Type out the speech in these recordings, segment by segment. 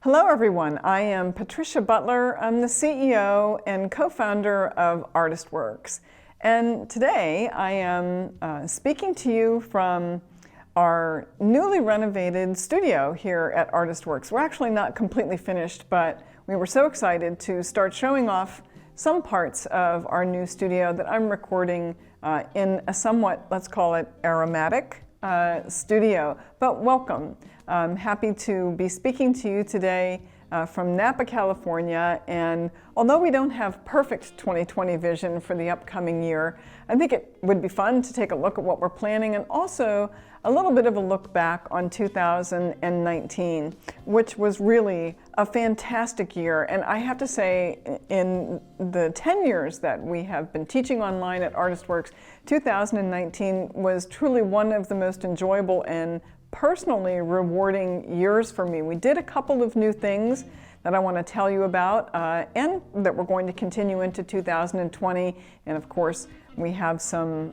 Hello everyone, I am Patricia Butler. I'm the CEO and co-founder of ArtistWorks. And today I am speaking to you from our newly renovated studio here at ArtistWorks. We're actually not completely finished, but we were so excited to start showing off some parts of our new studio that I'm recording in a somewhat, let's call it, aromatic studio. But welcome. I'm happy to be speaking to you today from Napa, California, and although we don't have perfect 2020 vision for the upcoming year, I think it would be fun to take a look at what we're planning and also a little bit of a look back on 2019, which was really a fantastic year. And I have to say, in the 10 years that we have been teaching online at ArtistWorks, 2019 was truly one of the most enjoyable and personally rewarding years for me. We did a couple of new things that I want to tell you about and that we're going to continue into 2020. And of course, we have some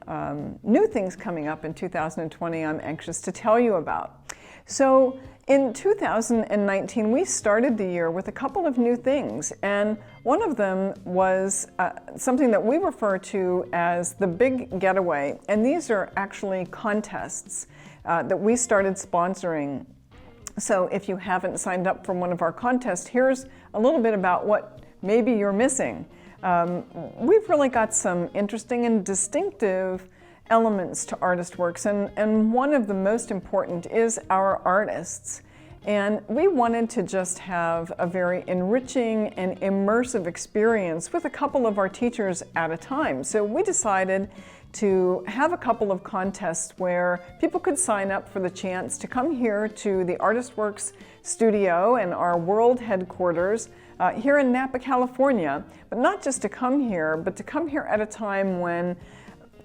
new things coming up in 2020 I'm anxious to tell you about. So in 2019, we started the year with a couple of new things. And one of them was something that we refer to as the Big Getaway. And these are actually contests that we started sponsoring. So if you haven't signed up for one of our contests, here's a little bit about what maybe you're missing. We've really got some interesting and distinctive elements to ArtistWorks, and one of the most important is our artists. And we wanted to just have a very enriching and immersive experience with a couple of our teachers at a time. So we decided to have a couple of contests where people could sign up for the chance to come here to the ArtistWorks studio and our world headquarters here in Napa, California. But not just to come here, but to come here at a time when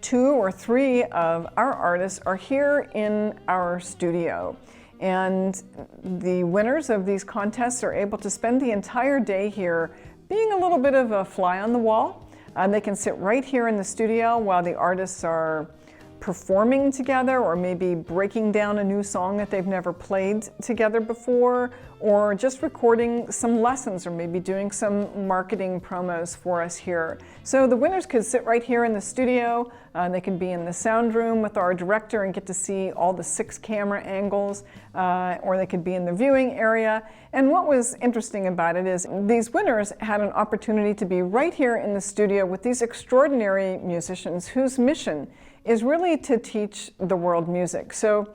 2 or 3 of our artists are here in our studio. And the winners of these contests are able to spend the entire day here being a little bit of a fly on the wall. They can sit right here in the studio while the artists are performing together, or maybe breaking down a new song that they've never played together before, or just recording some lessons, or maybe doing some marketing promos for us here. So the winners could sit right here in the studio. They could be in the sound room with our director and get to see all the 6 camera angles, or they could be in the viewing area. And what was interesting about it is these winners had an opportunity to be right here in the studio with these extraordinary musicians whose mission is really to teach the world music. So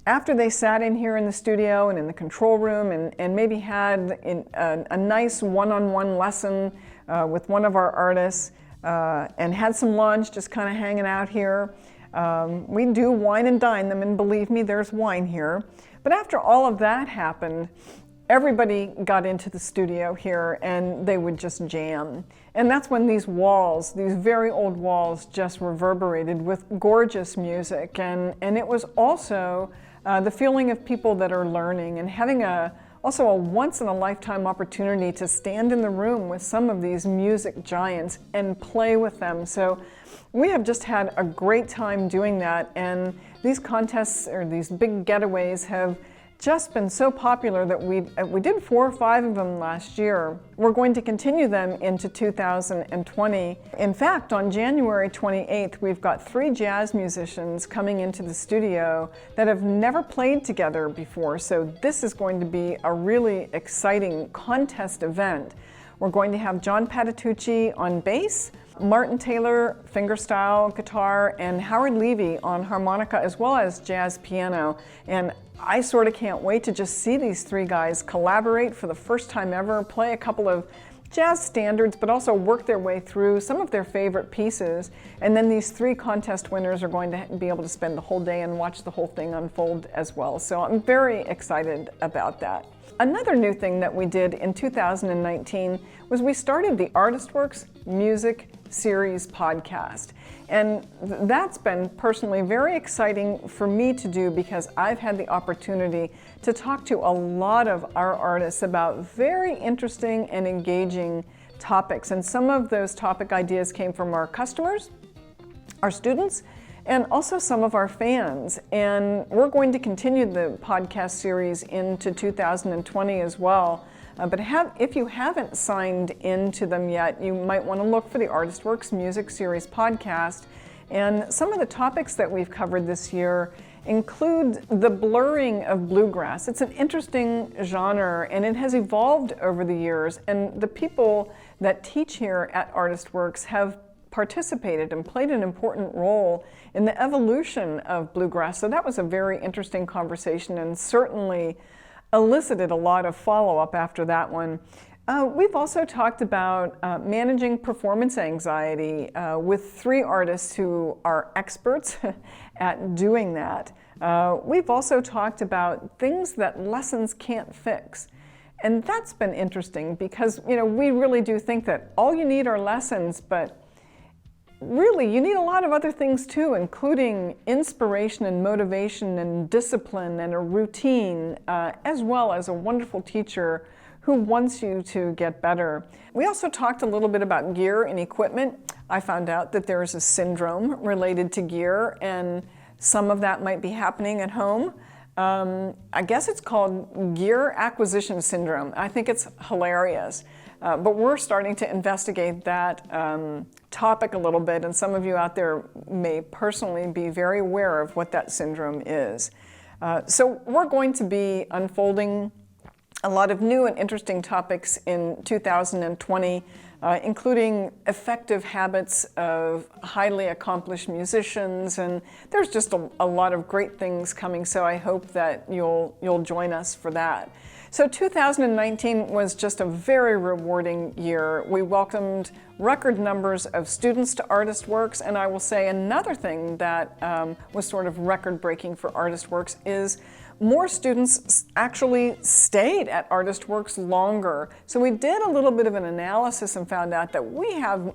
after they sat in here in the studio and in the control room and maybe had a nice one-on-one lesson with one of our artists and had some lunch, just kind of hanging out here, we do wine and dine them, and believe me, there's wine here. But after all of that happened, everybody got into the studio here and they would just jam. And that's when these walls, these very old walls, just reverberated with gorgeous music. And it was also the feeling of people that are learning and having also a once-in-a-lifetime opportunity to stand in the room with some of these music giants and play with them. So we have just had a great time doing that. And these contests, or these big getaways, have just been so popular that we did 4 or 5 of them last year. We're going to continue them into 2020. In fact, on January 28th, we've got 3 jazz musicians coming into the studio that have never played together before. So this is going to be a really exciting contest event. We're going to have John Patitucci on bass, Martin Taylor fingerstyle guitar, and Howard Levy on harmonica, as well as jazz piano. And I sort of can't wait to just see these 3 guys collaborate for the first time ever, play a couple of jazz standards, but also work their way through some of their favorite pieces. And then these 3 contest winners are going to be able to spend the whole day and watch the whole thing unfold as well. So I'm very excited about that. Another new thing that we did in 2019 was we started the ArtistWorks Music Series podcast. And that's been personally very exciting for me to do because I've had the opportunity to talk to a lot of our artists about very interesting and engaging topics. And some of those topic ideas came from our customers, our students, and also some of our fans. And we're going to continue the podcast series into 2020 as well. But if you haven't signed into them yet, you might want to look for the ArtistWorks Music Series podcast. And some of the topics that we've covered this year include the blurring of bluegrass. It's an interesting genre, and it has evolved over the years. And the people that teach here at ArtistWorks have participated and played an important role in the evolution of bluegrass. So that was a very interesting conversation, and certainly elicited a lot of follow-up after that one. We've also talked about managing performance anxiety with 3 artists who are experts at doing that. We've also talked about things that lessons can't fix. And that's been interesting because, we really do think that all you need are lessons, but really you need a lot of other things too, including inspiration and motivation and discipline and a routine, as well as a wonderful teacher who wants you to get better. We also talked a little bit about gear and equipment. I found out that there is a syndrome related to gear, and some of that might be happening at home. I guess it's called gear acquisition syndrome. I think it's hilarious. But we're starting to investigate that topic a little bit, and some of you out there may personally be very aware of what that syndrome is. So we're going to be unfolding a lot of new and interesting topics in 2020, including effective habits of highly accomplished musicians, and there's just a lot of great things coming, so I hope that you'll join us for that. So 2019 was just a very rewarding year. We welcomed record numbers of students to ArtistWorks, and I will say another thing that was sort of record-breaking for ArtistWorks is more students actually stayed at ArtistWorks longer. So we did a little bit of an analysis and found out that we have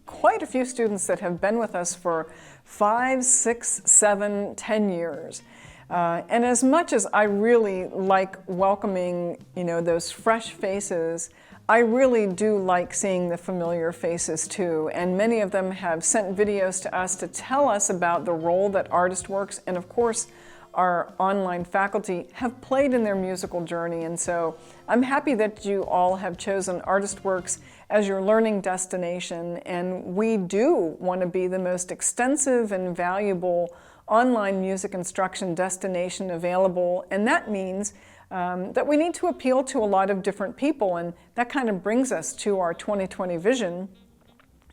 quite a few students that have been with us for 5, 6, 7, 10 years. And as much as I really like welcoming, those fresh faces, I really do like seeing the familiar faces too. And many of them have sent videos to us to tell us about the role that ArtistWorks and of course our online faculty have played in their musical journey. And so I'm happy that you all have chosen ArtistWorks as your learning destination. And we do want to be the most extensive and valuable online music instruction destination available, and that means that we need to appeal to a lot of different people, and that kind of brings us to our 2020 vision,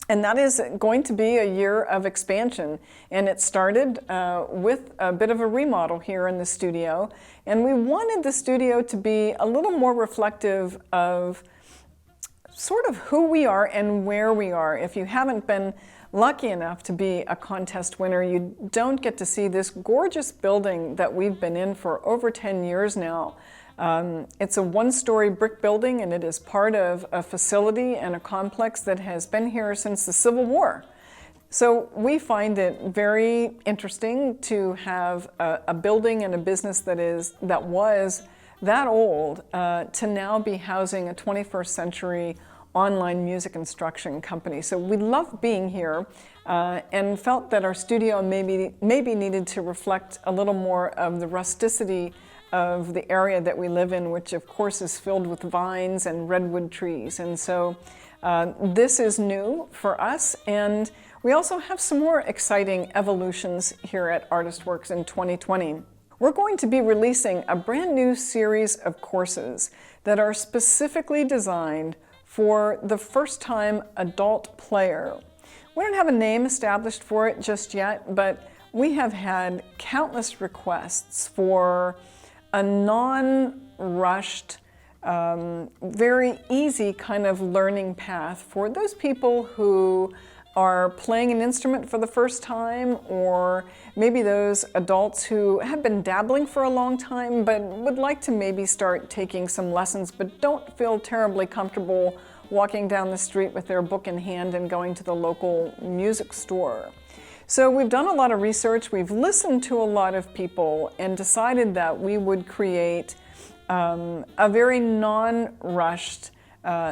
and that is going to be a year of expansion. And it started with a bit of a remodel here in the studio, and we wanted the studio to be a little more reflective of sort of who we are and where we are. If you haven't been lucky enough to be a contest winner, you don't get to see this gorgeous building that we've been in for over 10 years now. It's a 1-story brick building, and it is part of a facility and a complex that has been here since the Civil War. So we find it very interesting to have a building and a business that was that old to now be housing a 21st century online music instruction company. So we love being here and felt that our studio maybe needed to reflect a little more of the rusticity of the area that we live in, which of course is filled with vines and redwood trees. And so this is new for us, and we also have some more exciting evolutions here at ArtistWorks in 2020. We're going to be releasing a brand new series of courses that are specifically designed for the first-time adult player. We don't have a name established for it just yet, but we have had countless requests for a non-rushed, very easy kind of learning path for those people who are playing an instrument for the first time, or maybe those adults who have been dabbling for a long time but would like to maybe start taking some lessons but don't feel terribly comfortable walking down the street with their book in hand and going to the local music store. So we've done a lot of research, we've listened to a lot of people and decided that we would create a very non-rushed,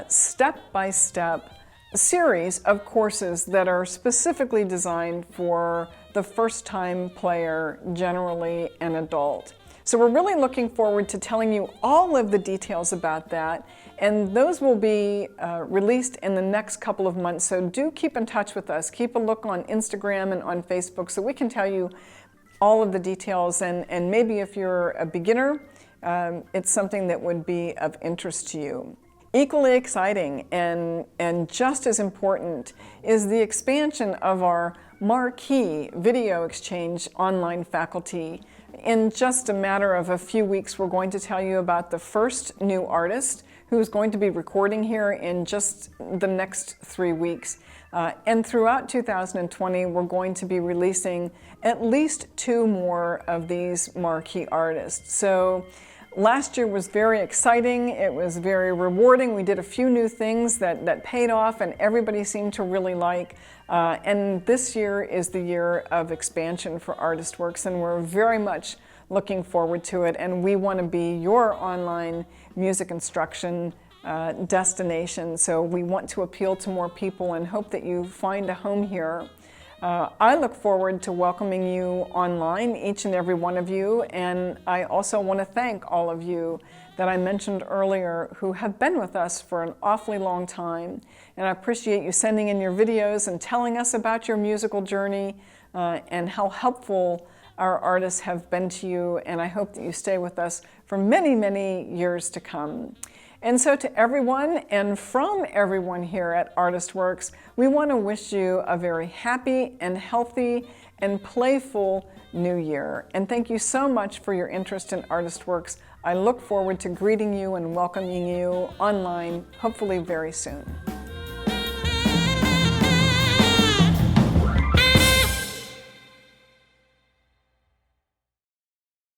step-by-step series of courses that are specifically designed for the first-time player, generally an adult. So we're really looking forward to telling you all of the details about that, and those will be released in the next couple of months. So do keep in touch with us. Keep a look on Instagram and on Facebook so we can tell you all of the details, and maybe if you're a beginner, it's something that would be of interest to you. Equally exciting and just as important is the expansion of our marquee Video Exchange online faculty. In just a matter of a few weeks, we're going to tell you about the first new artist who's going to be recording here in just the next 3 weeks. And throughout 2020, we're going to be releasing at least 2 more of these marquee artists. So last year was very exciting. It was very rewarding. We did a few new things that paid off and everybody seemed to really like. And this year is the year of expansion for ArtistWorks, and we're very much looking forward to it. And we want to be your online music instruction destination. So we want to appeal to more people and hope that you find a home here. I look forward to welcoming you online, each and every one of you, and I also want to thank all of you that I mentioned earlier who have been with us for an awfully long time. And I appreciate you sending in your videos and telling us about your musical journey and how helpful our artists have been to you, and I hope that you stay with us for many, many years to come. And so to everyone and from everyone here at ArtistWorks, we want to wish you a very happy and healthy and playful new year. And thank you so much for your interest in ArtistWorks. I look forward to greeting you and welcoming you online, hopefully very soon.